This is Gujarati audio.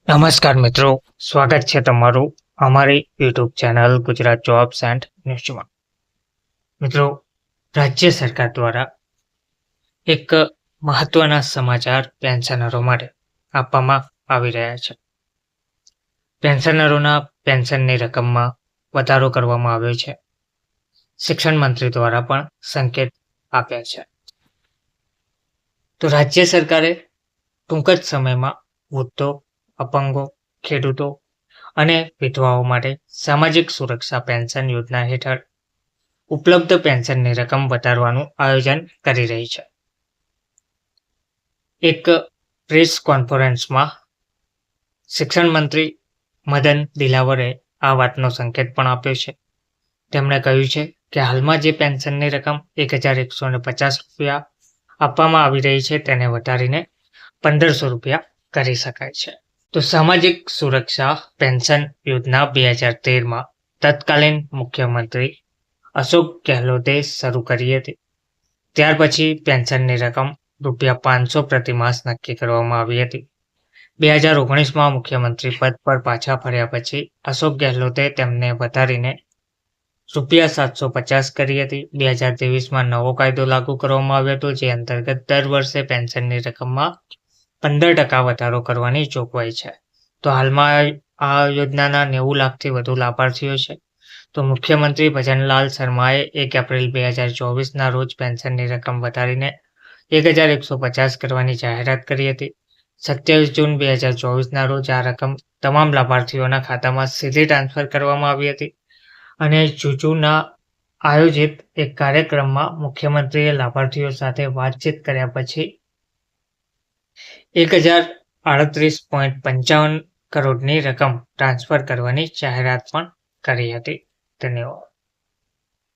નમસ્કાર મિત્રો, સ્વાગત છે તમારું અમારી YouTube channel Gujarat jobs and ન્યૂઝમાં. મિત્રો, રાજ્ય સરકાર દ્વારા એક મહત્વના સમાચાર પેન્શનરો માટે આપવામાં આવી રહ્યા છે. પેન્શનરોના પેન્શનની રકમમાં વધારો કરવામાં આવ્યો છે. શિક્ષણ મંત્રી દ્વારા પણ સંકેત આપ્યા છે. તો રાજ્ય સરકારે ટૂંક જ સમયમાં વૃદ્ધો, અપંગો, ખેડૂતો અને વિધવાઓ માટે સામાજિક સુરક્ષા પેન્શન યોજના હેઠળ ઉપલબ્ધ પેન્શનની રકમ વધારવાનું આયોજન કરી રહી છે. એક પ્રેસ કોન્ફરન્સમાં શિક્ષણ મંત્રી મદન દિલાવરે આ વાતનો સંકેત પણ આપ્યો છે. તેમણે કહ્યું છે કે હાલમાં જે પેન્શનની રકમ 1150 રૂપિયા આપવામાં આવી રહી છે તેને વધારીને 1500 રૂપિયા કરી શકાય છે. તો સામાજિક સુરક્ષા પેન્શન યોજના 2013માં તત્કાલીન મુખ્યમંત્રી અશોક ગેહલોતે શરૂ કરી હતી. ત્યાર પછી પેન્શનની રકમ ₹500 પ્રતિમાસ નક્કી કરવામાં આવી હતી. 2019માં મુખ્યમંત્રી પદ પર પાછા ફર્યા પછી અશોક ગેહલોતે તેમને વધારીને ₹750 કરી હતી. 2023માં નવો કાયદો લાગુ કરવામાં આવ્યો હતો, જે અંતર્ગત દર વર્ષે પેન્શનની રકમમાં 15% વધારો કરવાની જોગવાઈ છે. તો હાલમાં આ યોજનાના 90 લાખથી વધુ લાભાર્થીઓ છે. તો મુખ્યમંત્રી ભજનલાલ શર્માએ 1 એપ્રિલ 2024ના રોજ પેન્શનની રકમ વધારીને 1150 કરવાની જાહેરાત કરી હતી. 27 જૂન 2024ના રોજ આ રકમ તમામ લાભાર્થીઓના ખાતામાં સીધી ટ્રાન્સફર કરવામાં આવી હતી. અને જુજુના આયોજિત એક કાર્યક્રમમાં મુખ્યમંત્રીએ લાભાર્થીઓ સાથે વાતચીત કર્યા પછી 1038.55 કરોડની રકમ ટ્રાન્સફર કરવાની જાહેરાત પણ કરી હતી. ધન્યવાદ.